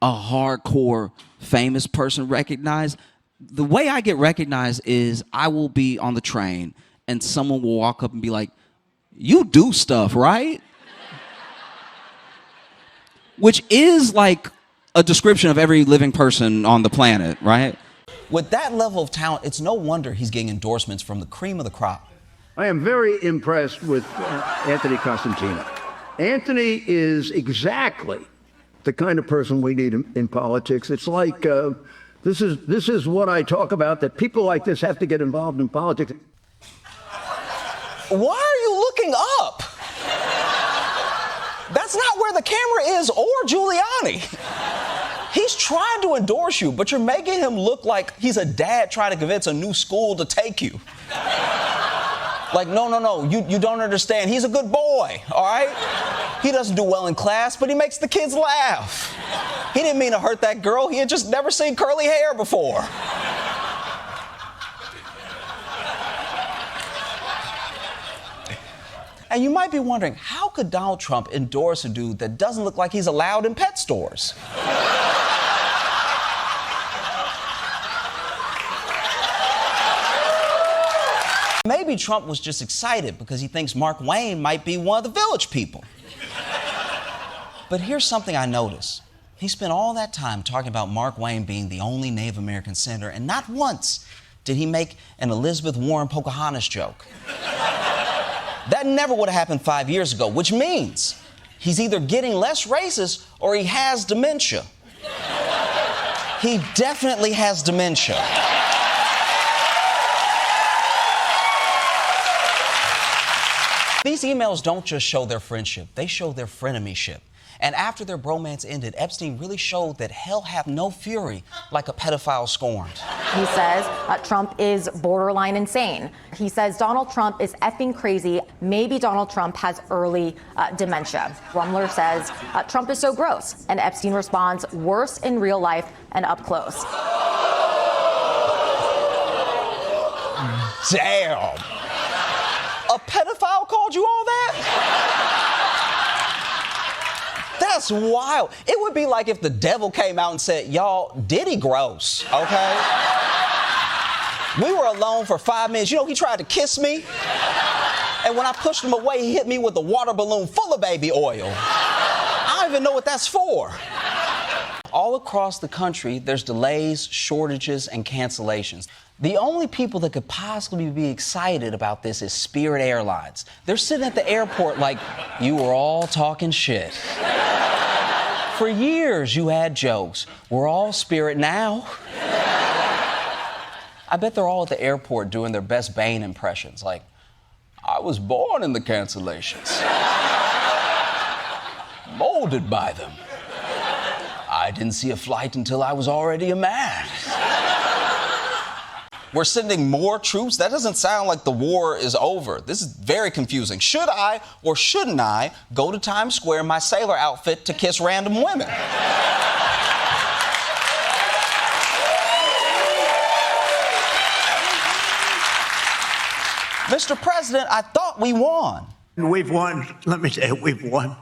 a hardcore famous person recognized. The way I get recognized is I will be on the train and someone will walk up and be like, "You do stuff, right?" Which is like a description of every living person on the planet, right? With that level of talent, it's no wonder he's getting endorsements from the cream of the crop. I am very impressed with Anthony Costantino. Anthony is exactly the kind of person we need in politics. It's like, this is what I talk about, that people like this have to get involved in politics. Why are you looking up? That's not where the camera is, or Giuliani. He's trying to endorse you, but you're making him look like he's a dad trying to convince a new school to take you. Like, no, you don't understand. He's a good boy, all right? He doesn't do well in class, but he makes the kids laugh. He didn't mean to hurt that girl. He had just never seen curly hair before. And you might be wondering, how could Donald Trump endorse a dude that doesn't look like he's allowed in pet stores? Maybe Trump was just excited because he thinks Mark Wayne might be one of the Village People. But here's something I noticed. He spent all that time talking about Mark Wayne being the only Native American senator, and not once did he make an Elizabeth Warren Pocahontas joke. That never would have happened 5 years ago, which means he's either getting less racist or he has dementia. He definitely has dementia. These emails don't just show their friendship, they show their frenemyship. And after their bromance ended, Epstein really showed that hell hath no fury like a pedophile scorned. He says Trump is borderline insane. He says Donald Trump is effing crazy. Maybe Donald Trump has early dementia. Rumler says Trump is so gross. And Epstein responds, worse in real life and up close. Damn. A pedophile called you all that? That's wild. It would be like if the devil came out and said, y'all, Diddy gross, okay? We were alone for 5 minutes. You know, he tried to kiss me. And when I pushed him away, he hit me with a water balloon full of baby oil. I don't even know what that's for. All across the country, there's delays, shortages, and cancellations. The only people that could possibly be excited about this is Spirit Airlines. They're sitting at the airport like, you were all talking shit. For years, you had jokes. We're all Spirit now. I bet they're all at the airport doing their best Bane impressions, like, I was born in the cancellations. Molded by them. I didn't see a flight until I was already a man. We're sending more troops? That doesn't sound like the war is over. This is very confusing. Should I or shouldn't I go to Times Square in my sailor outfit to kiss random women? Mr. President, I thought we won. We've won. Let me say, we've won.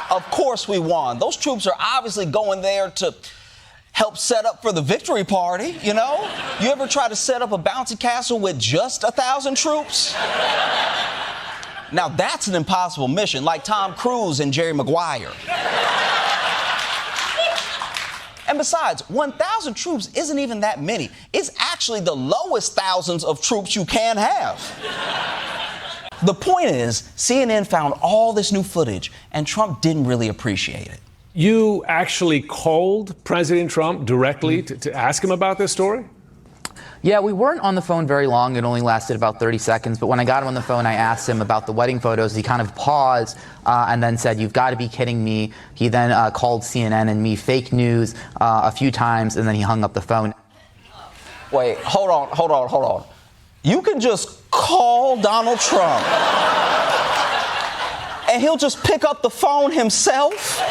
Of course we won. Those troops are obviously going there to help set up for the victory party, you know? You ever try to set up a bouncy castle with just 1,000 troops? Now that's an impossible mission, like Tom Cruise and Jerry Maguire. And besides, 1,000 troops isn't even that many. It's actually the lowest thousands of troops you can have. The point is, CNN found all this new footage, and Trump didn't really appreciate it. You actually called President Trump directly to ask him about this story? Yeah, we weren't on the phone very long. It only lasted about 30 seconds. But when I got him on the phone, I asked him about the wedding photos. He kind of paused and then said, "You've got to be kidding me." He then called CNN and me fake news a few times, and then he hung up the phone. Wait, hold on. You can just call Donald Trump and he'll just pick up the phone himself?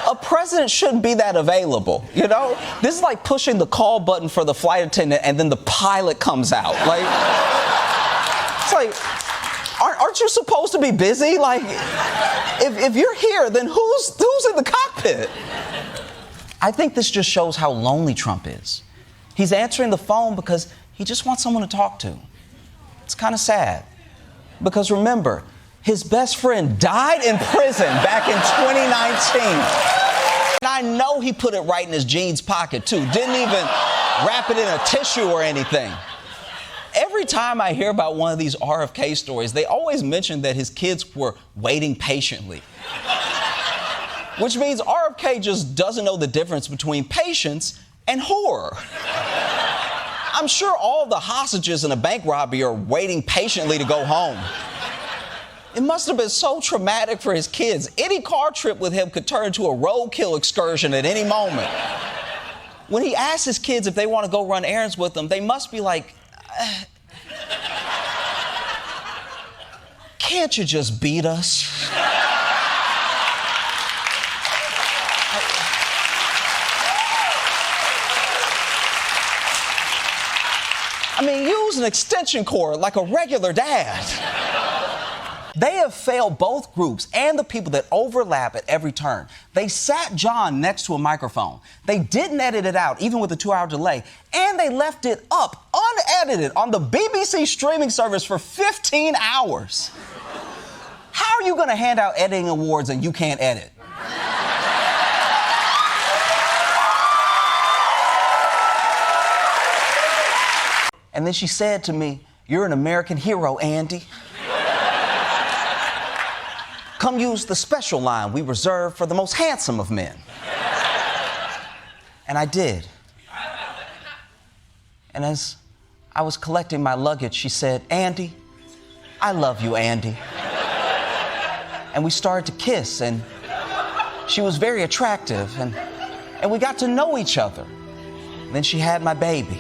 A president shouldn't be that available, you know? This is like pushing the call button for the flight attendant and then the pilot comes out. Like, it's like, aren't you supposed to be busy? Like, if you're here, then who's in the cockpit? I think this just shows how lonely Trump is. He's answering the phone because he just wants someone to talk to. It's kind of sad. Because remember, his best friend died in prison back in 2019. And I know he put it right in his jeans pocket, too. Didn't even wrap it in a tissue or anything. Every time I hear about one of these RFK stories, they always mention that his kids were waiting patiently. Which means RFK just doesn't know the difference between patience and horror. I'm sure all the hostages in a bank robbery are waiting patiently to go home. It must have been so traumatic for his kids. Any car trip with him could turn into a roadkill excursion at any moment. When he asks his kids if they want to go run errands with him, they must be like, can't you just beat us? I mean, use an extension cord like a regular dad. They have failed both groups and the people that overlap at every turn. They sat John next to a microphone. They didn't edit it out, even with a 2-hour delay. And they left it up, unedited, on the BBC streaming service for 15 hours. How are you going to hand out editing awards and you can't edit? And then she said to me, "You're an American hero, Andy. Come use the special line we reserve for the most handsome of men." And I did. And as I was collecting my luggage, she said, "Andy, I love you, Andy." And we started to kiss, and she was very attractive, and we got to know each other. And then she had my baby.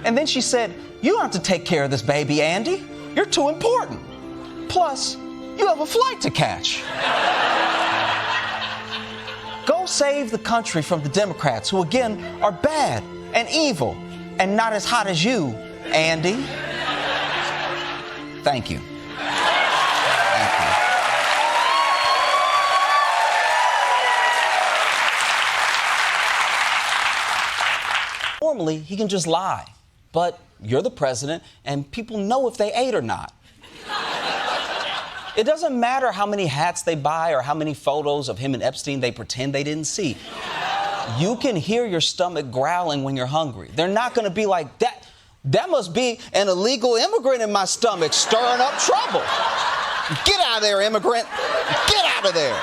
And then she said, "You don't have to take care of this baby, Andy. You're too important. Plus, you have a flight to catch. Go save the country from the Democrats, who again are bad and evil and not as hot as you, Andy." Thank you. Normally, he can just lie. But you're the president, and people know if they ate or not. It doesn't matter how many hats they buy or how many photos of him and Epstein they pretend they didn't see. You can hear your stomach growling when you're hungry. They're not going to be like, that must be an illegal immigrant in my stomach stirring up trouble. Get out of there, immigrant. Get out of there.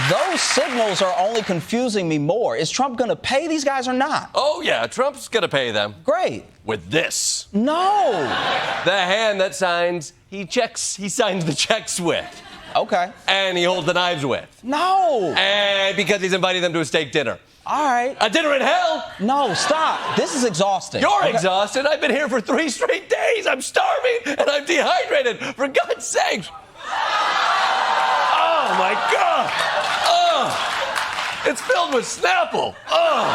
Those signals are only confusing me more. Is Trump going to pay these guys or not? Oh, yeah, Trump's going to pay them. Great. With this. No. The hand that he signs the checks with. Okay. And he holds the knives with. No. And because he's inviting them to a steak dinner. All right. A dinner in hell? No, stop. This is exhausting. You're exhausted. I've been here for 3 straight days. I'm starving and I'm dehydrated. For God's sake. Oh, my God. Oh, it's filled with Snapple. Oh.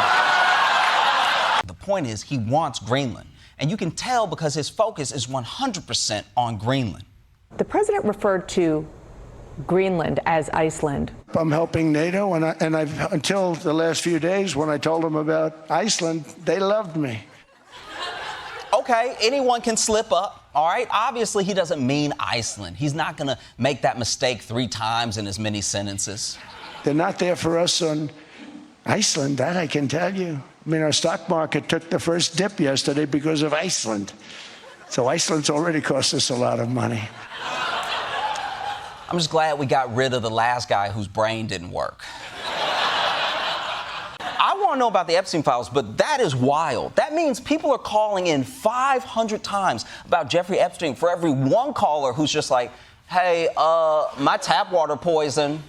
The point is, he wants Greenland. And you can tell because his focus is 100% on Greenland. The president referred to Greenland as Iceland. I'm helping NATO, and I've until the last few days when I told them about Iceland, they loved me. Okay, anyone can slip up, all right? Obviously, he doesn't mean Iceland. He's not going to make that mistake 3 times in as many sentences. They're not there for us on Iceland, that I can tell you. I mean, our stock market took the first dip yesterday because of Iceland. So Iceland's already cost us a lot of money. I'm just glad we got rid of the last guy whose brain didn't work. I want to know about the Epstein files, but that is wild. That means people are calling in 500 times about Jeffrey Epstein for every one caller who's just like, hey, my tap water poison.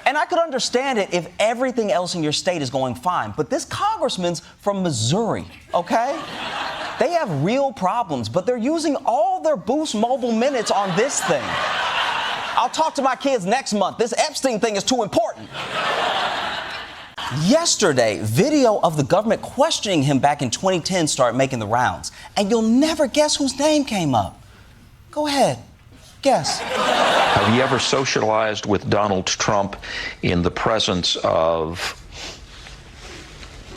And I could understand it if everything else in your state is going fine. But this congressman's from Missouri, okay? They have real problems, but they're using all their Boost Mobile minutes on this thing. I'll talk to my kids next month. This Epstein thing is too important. Yesterday, video of the government questioning him back in 2010 started making the rounds. And you'll never guess whose name came up. Go ahead. Guess. Have you ever socialized with Donald Trump in the presence of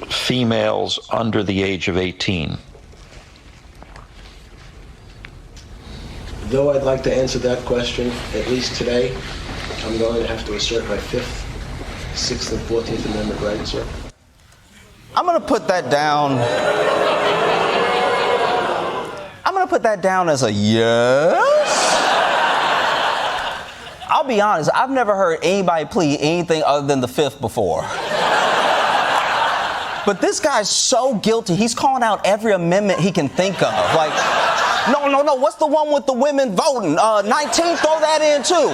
females under the age of 18? Though I'd like to answer that question, at least today, I'm going to have to assert my 5th, 6th, and 14th Amendment rights, sir. I'm going to put that down. I'm going to put that down as a yes. I'll be honest, I've never heard anybody plead anything other than the 5th before. But this guy's so guilty, he's calling out every amendment he can think of. Like, no, what's the one with the women voting? 19, throw that in too.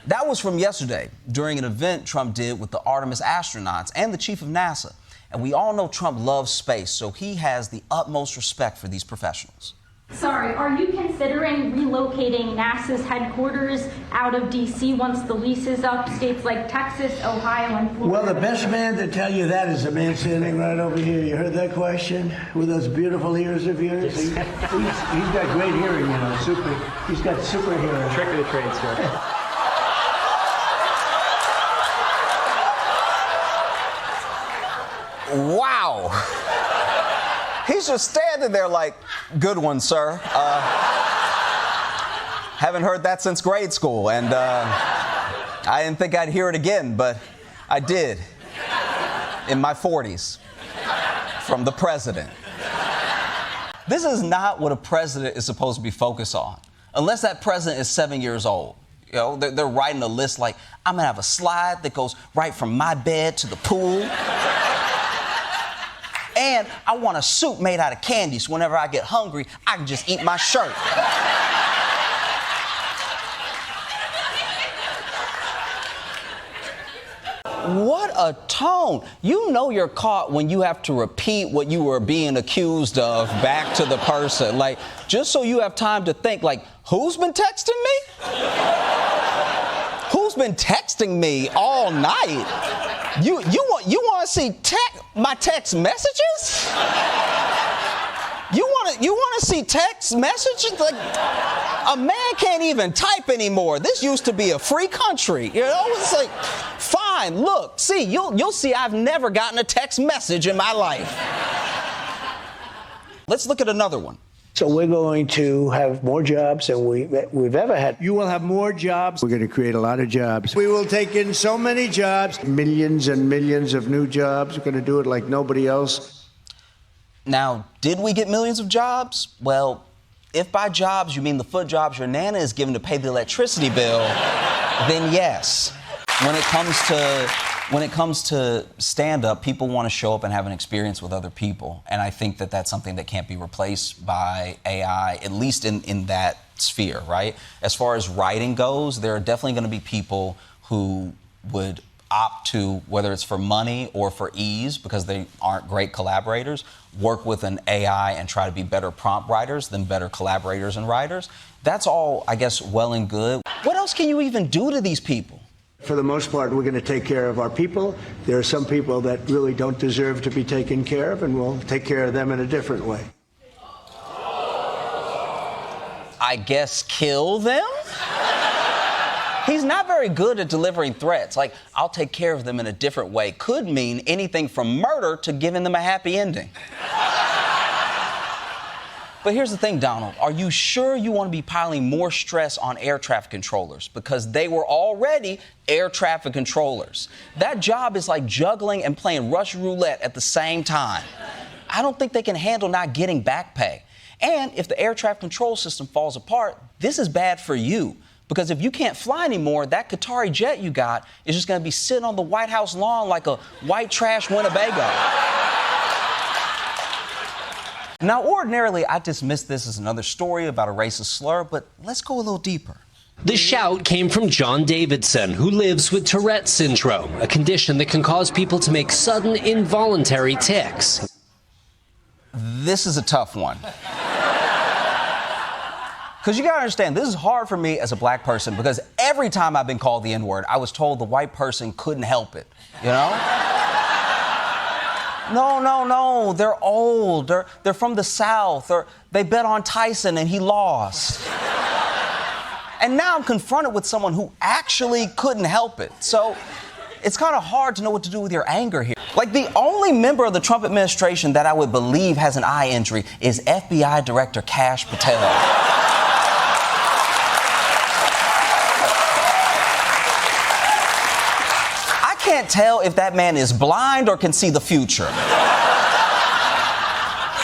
That was from yesterday, during an event Trump did with the Artemis astronauts and the chief of NASA. And we all know Trump loves space, so he has the utmost respect for these professionals. Sorry, are you considering relocating NASA's headquarters out of D.C. once the lease is up? States like Texas, Ohio, and Florida. Well, the best man to tell you that is the man standing right over here. You heard that question? With those beautiful ears of yours? He's got great hearing, you know, he's got super hearing. Trick of the trade, sir. Wow. He's just standing there like, good one, sir. Haven't heard that since grade school, and I didn't think I'd hear it again, but I did in my 40s from the president. This is not what a president is supposed to be focused on, unless that president is 7 years old. You know, they're writing a list like, I'm gonna have a slide that goes right from my bed to the pool. And I want a soup made out of candy, so whenever I get hungry, I can just eat my shirt. What a tone. You know you're caught when you have to repeat what you were being accused of back to the person. Like, just so you have time to think, like, who's been texting me? Who's been texting me all night? You want to see my text messages? You want to see text messages? Like, a man can't even type anymore. This used to be a free country. You know, it's like, fine, look, see, you'll see I've never gotten a text message in my life. Let's look at another one. So we're going to have more jobs than we've ever had. You will have more jobs. We're going to create a lot of jobs. We will take in so many jobs, millions and millions of new jobs. We're going to do it like nobody else. Now, did we get millions of jobs? Well, if by jobs you mean the foot jobs your nana is given to pay the electricity bill, then yes. When it comes to stand-up, people want to show up and have an experience with other people. And I think that that's something that can't be replaced by AI, at least in that sphere, right? As far as writing goes, there are definitely going to be people who would opt to, whether it's for money or for ease, because they aren't great collaborators, work with an AI and try to be better prompt writers than better collaborators and writers. That's all, I guess, well and good. What else can you even do to these people? For the most part, we're going to take care of our people. There are some people that really don't deserve to be taken care of, and we'll take care of them in a different way. I guess kill them? He's not very good at delivering threats. Like, I'll take care of them in a different way could mean anything from murder to giving them a happy ending. But here's the thing, Donald. Are you sure you want to be piling more stress on air traffic controllers? Because they were already air traffic controllers. That job is like juggling and playing Russian roulette at the same time. I don't think they can handle not getting back pay. And if the air traffic control system falls apart, this is bad for you. Because if you can't fly anymore, that Qatari jet you got is just going to be sitting on the White House lawn like a white trash Winnebago. Now, ordinarily, I dismiss this as another story about a racist slur, but let's go a little deeper. The shout came from John Davidson, who lives with Tourette syndrome, a condition that can cause people to make sudden, involuntary tics. This is a tough one. Because you gotta understand, this is hard for me as a black person because every time I've been called the N-word, I was told the white person couldn't help it, you know? No, they're old, they're from the South, or they bet on Tyson and he lost. And now I'm confronted with someone who actually couldn't help it. So it's kind of hard to know what to do with your anger here. Like, the only member of the Trump administration that I would believe has an eye injury is FBI Director Kash Patel. I can't tell if that man is blind or can see the future.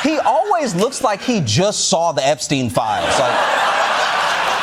He always looks like he just saw the Epstein files. Like,